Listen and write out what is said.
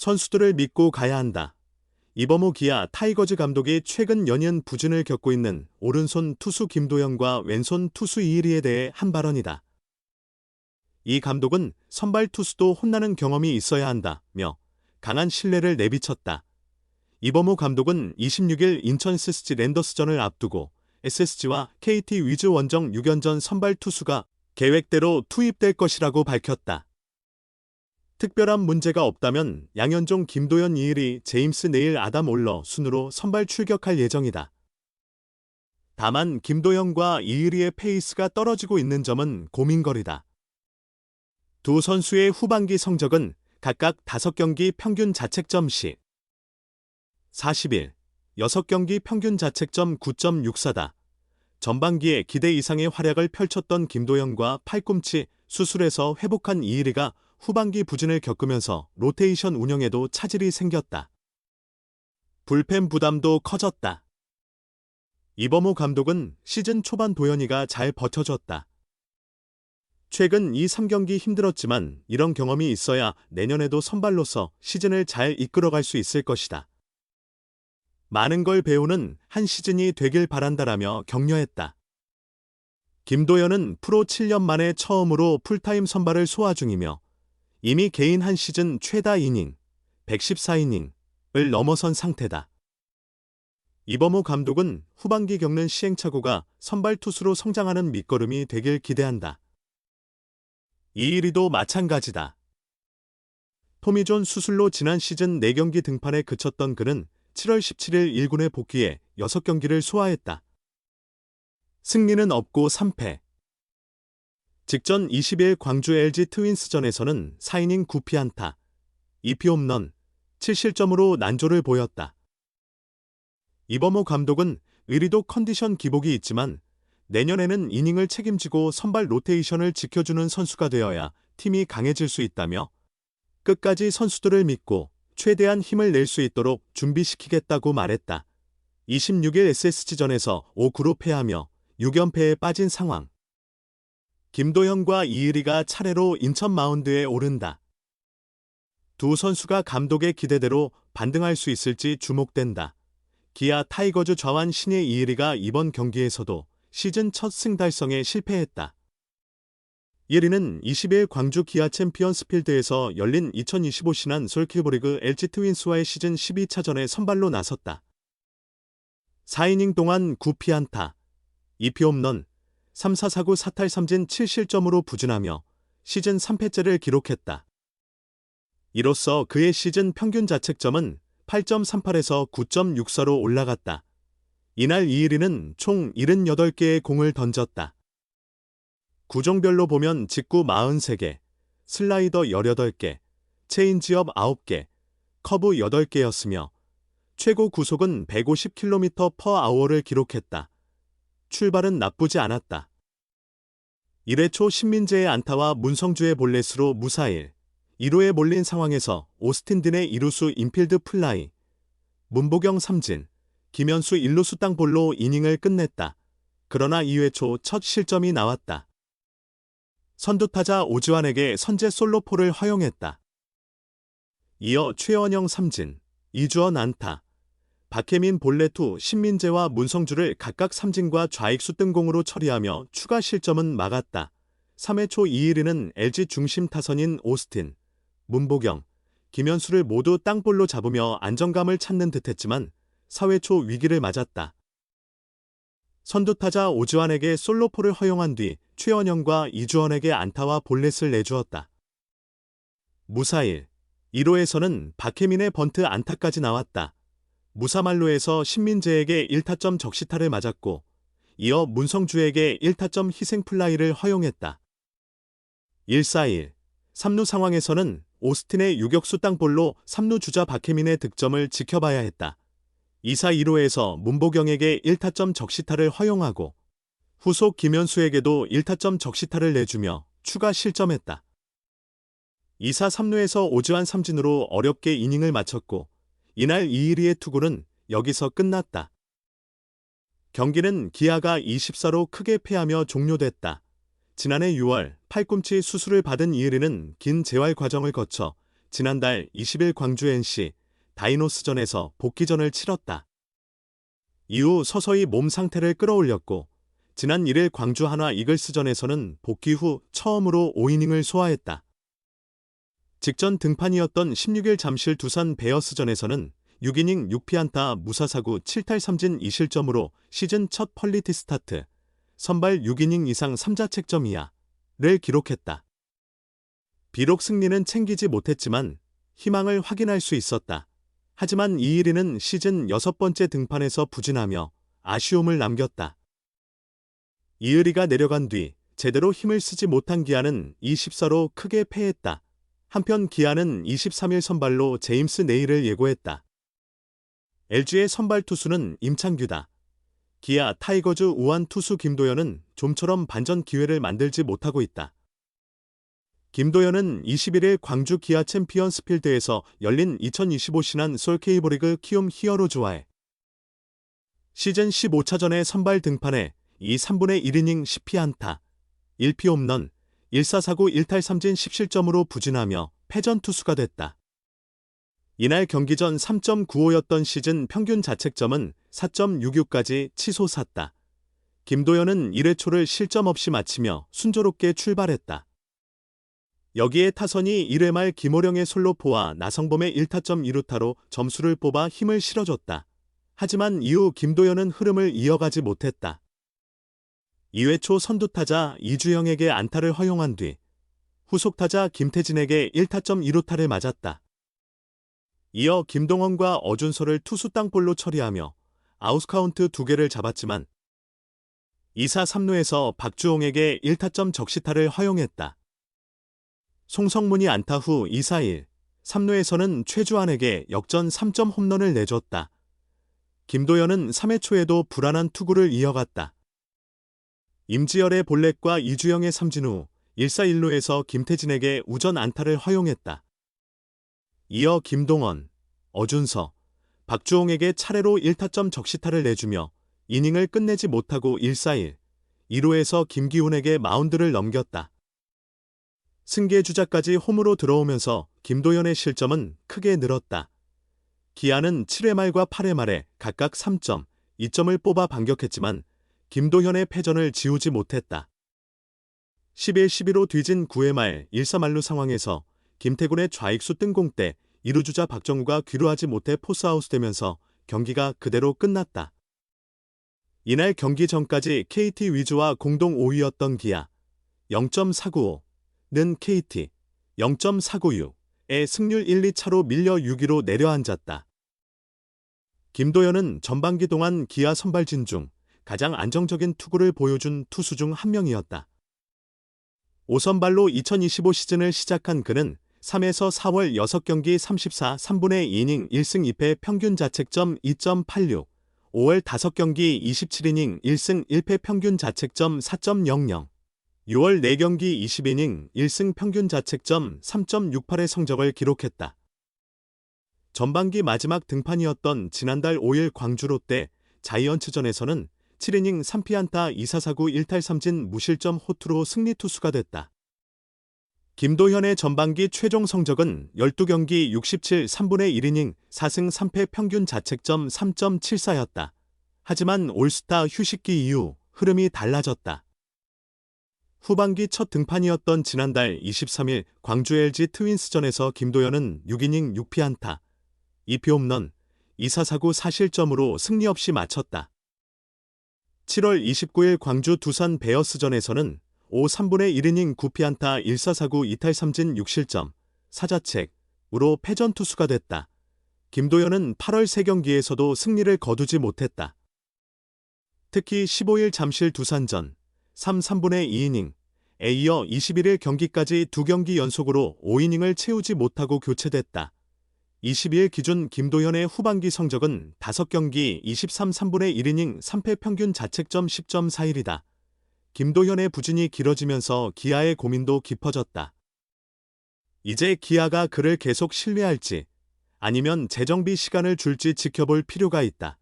선수들을 믿고 가야 한다. 이범호 기아 타이거즈 감독이 최근 연이은 부진을 겪고 있는 오른손 투수 김도현과 왼손 투수 이일이에 대해 한 발언이다. 이 감독은 선발 투수도 혼나는 경험이 있어야 한다며 강한 신뢰를 내비쳤다. 이범호 감독은 26일 인천 SSG 랜더스전을 앞두고 SSG와 KT 위즈 원정 6연전 선발 투수가 계획대로 투입될 것이라고 밝혔다. 특별한 문제가 없다면 양현종, 김도현, 이일이, 제임스 네일, 아담 올러 순으로 선발 출격할 예정이다. 다만 김도현과 이일이의 페이스가 떨어지고 있는 점은 고민거리다. 두 선수의 후반기 성적은 각각 5경기 평균 자책점 시 40일, 6경기 평균 자책점 9.64다. 전반기에 기대 이상의 활약을 펼쳤던 김도현과 팔꿈치 수술에서 회복한 이일이가 후반기 부진을 겪으면서 로테이션 운영에도 차질이 생겼다. 불펜 부담도 커졌다. 이범호 감독은 시즌 초반 도현이가 잘 버텨줬다. 최근 이 3경기 힘들었지만 이런 경험이 있어야 내년에도 선발로서 시즌을 잘 이끌어갈 수 있을 것이다. 많은 걸 배우는 한 시즌이 되길 바란다라며 격려했다. 김도현은 프로 7년 만에 처음으로 풀타임 선발을 소화 중이며 이미 개인 한 시즌 최다 이닝 114이닝을 넘어선 상태다. 이범호 감독은 후반기 겪는 시행착오가 선발 투수로 성장하는 밑거름이 되길 기대한다. 이일이도 마찬가지다. 토미존 수술로 지난 시즌 4경기 등판에 그쳤던 그는 7월 17일 1군에 복귀해 6경기를 소화했다. 승리는 없고 3패. 직전 20일 광주 LG 트윈스전에서는 4이닝 9피안타, 2피 홈런, 7실점으로 난조를 보였다. 이범호 감독은 의리도 컨디션 기복이 있지만 내년에는 이닝을 책임지고 선발 로테이션을 지켜주는 선수가 되어야 팀이 강해질 수 있다며 끝까지 선수들을 믿고 최대한 힘을 낼 수 있도록 준비시키겠다고 말했다. 26일 SSG전에서 5-9로 패하며 6연패에 빠진 상황. 김도현과 이일이가 차례로 인천 마운드에 오른다. 두 선수가 감독의 기대대로 반등할 수 있을지 주목된다. 기아 타이거즈 좌완 신예 이일이가 이번 경기에서도 시즌 첫 승 달성에 실패했다. 이일이는 20일 광주 기아 챔피언스필드에서 열린 2025 신한 솔킬브리그 LG 트윈스와의 시즌 12차전에 선발로 나섰다. 4이닝 동안 9피안타, 2피 홈런, 3-4-4-9 4탈 3진 7실점으로 부진하며 시즌 3패째를 기록했다. 이로써 그의 시즌 평균 자책점은 8.38에서 9.64로 올라갔다. 이날 이일이는 총 78개의 공을 던졌다. 구종별로 보면 직구 43개, 슬라이더 18개, 체인지업 9개, 커브 8개였으며 최고 구속은 150km/h를 기록했다. 출발은 나쁘지 않았다. 1회 초 신민재의 안타와 문성주의 볼넷으로 무사일, 1루에 몰린 상황에서 오스틴 딘의 2루수 인필드 플라이, 문보경 삼진, 김현수 1루수 땅볼로 이닝을 끝냈다. 그러나 2회 초 첫 실점이 나왔다. 선두타자 오지환에게 선제 솔로포를 허용했다. 이어 최원영 삼진, 이주원 안타, 박혜민 볼넷 후 신민재와 문성주를 각각 삼진과 좌익수 뜬공으로 처리하며 추가 실점은 막았다. 3회 초 이일이는 LG 중심 타선인 오스틴, 문보경, 김현수를 모두 땅볼로 잡으며 안정감을 찾는 듯했지만 4회 초 위기를 맞았다. 선두타자 오지환에게 솔로포를 허용한 뒤 최원영과 이주원에게 안타와 볼넷을 내주었다. 무사일, 1호에서는 박혜민의 번트 안타까지 나왔다. 무사말로에서 신민재에게 1타점 적시타를 맞았고 이어 문성주에게 1타점 희생플라이를 허용했다. 1-4-1, 3루 상황에서는 오스틴의 유격수 땅볼로 3루 주자 박혜민의 득점을 지켜봐야 했다. 2-4-1호에서 문보경에게 1타점 적시타를 허용하고 후속 김현수에게도 1타점 적시타를 내주며 추가 실점했다. 2-4-3루에서 오지환 삼진으로 어렵게 이닝을 마쳤고 이날 이일이의 투구는 여기서 끝났다. 경기는 기아가 24로 크게 패하며 종료됐다. 지난해 6월 팔꿈치 수술을 받은 이일이는 긴 재활 과정을 거쳐 지난달 20일 광주 NC 다이노스전에서 복귀전을 치렀다. 이후 서서히 몸 상태를 끌어올렸고 지난 1일 광주 한화 이글스전에서는 복귀 후 처음으로 5이닝을 소화했다. 직전 등판이었던 16일 잠실 두산 베어스전에서는 6이닝 6피안타 무사사구 7탈 3진 2실점으로 시즌 첫 퀄리티 스타트, 선발 6이닝 이상 3자책점 이하를 기록했다. 비록 승리는 챙기지 못했지만 희망을 확인할 수 있었다. 하지만 이일이는 시즌 6번째 등판에서 부진하며 아쉬움을 남겼다. 이을이가 내려간 뒤 제대로 힘을 쓰지 못한 기아는 2-14로 크게 패했다. 한편 기아는 23일 선발로 제임스 네일을 예고했다. LG의 선발 투수는 임창규다. 기아 타이거즈 우완 투수 김도현은 좀처럼 반전 기회를 만들지 못하고 있다. 김도현은 21일 광주 기아 챔피언스 필드에서 열린 2025 신한 솔케이브리그 키움 히어로즈와의 시즌 15차전에 선발 등판해 3분의 1이닝 10피안타, 1피 홈런, 1사사구 1탈 3진 10실점으로 부진하며 패전 투수가 됐다. 이날 경기 전 3.95였던 시즌 평균 자책점은 4.66까지 치솟았다. 김도현은 1회 초를 실점 없이 마치며 순조롭게 출발했다. 여기에 타선이 1회 말 김호령의 솔로포와 나성범의 1타점 2루타로 점수를 뽑아 힘을 실어줬다. 하지만 이후 김도현은 흐름을 이어가지 못했다. 2회 초 선두타자 이주영에게 안타를 허용한 뒤 후속타자 김태진에게 1타점 2루타를 맞았다. 이어 김동원과 어준서를 투수 땅볼로 처리하며 아웃카운트 2개를 잡았지만 2사 3루에서 박주홍에게 1타점 적시타를 허용했다. 송성문이 안타 후 2사 1, 3루에서는 최주환에게 역전 3점 홈런을 내줬다. 김도현은 3회 초에도 불안한 투구를 이어갔다. 임지열의 볼넷과 이주영의 삼진 후 1사 1루에서 김태진에게 우전 안타를 허용했다. 이어 김동원, 어준서, 박주홍에게 차례로 1타점 적시타를 내주며 이닝을 끝내지 못하고 1사 1, 2루에서 김기훈에게 마운드를 넘겼다. 승계 주자까지 홈으로 들어오면서 김도현의 실점은 크게 늘었다. 기아는 7회 말과 8회 말에 각각 3점, 2점을 뽑아 반격했지만 김도현의 패전을 지우지 못했다. 11-12로 뒤진 9회 말 1사 만루 상황에서 김태군의 좌익수 뜬공 때 2루주자 박정우가 귀로하지 못해 포스아웃되면서 경기가 그대로 끝났다. 이날 경기 전까지 KT 위즈와 공동 5위였던 기아 0.495는 KT 0.496의 승률 1-2차로 밀려 6위로 내려앉았다. 김도현은 전반기 동안 기아 선발진 중 가장 안정적인 투구를 보여준 투수 중 한 명이었다. 5선발로 2025 시즌을 시작한 그는 3에서 4월 6경기 34, 3분의 2이닝 1승 2패 평균 자책점 2.86, 5월 5경기 27이닝 1승 1패 평균 자책점 4.00, 6월 4경기 20이닝 1승 평균 자책점 3.68의 성적을 기록했다. 전반기 마지막 등판이었던 지난달 5일 광주 롯데 자이언츠전에서는 7이닝 3피안타 2사사구 1탈 3진 무실점 호투로 승리 투수가 됐다. 김도현의 전반기 최종 성적은 12경기 67, 3분의 1이닝 4승 3패 평균 자책점 3.74였다. 하지만 올스타 휴식기 이후 흐름이 달라졌다. 후반기 첫 등판이었던 지난달 23일 광주 LG 트윈스전에서 김도현은 6이닝 6피안타, 2피 홈런, 2사사구 4실점으로 승리 없이 마쳤다. 7월 29일 광주 두산 베어스전에서는 5, 3분의 1이닝 9피안타 1사사구 2탈 3진 6실점, 4자책으로 패전 투수가 됐다. 김도현은 8월 3경기에서도 승리를 거두지 못했다. 특히 15일 잠실 두산전 3, 3분의 2이닝에 이어 21일 경기까지 2경기 연속으로 5이닝을 채우지 못하고 교체됐다. 22일 기준 김도현의 후반기 성적은 5경기 23, 3분의 1이닝 3패 평균 자책점 10.41이다. 김도현의 부진이 길어지면서 기아의 고민도 깊어졌다. 이제 기아가 그를 계속 신뢰할지 아니면 재정비 시간을 줄지 지켜볼 필요가 있다.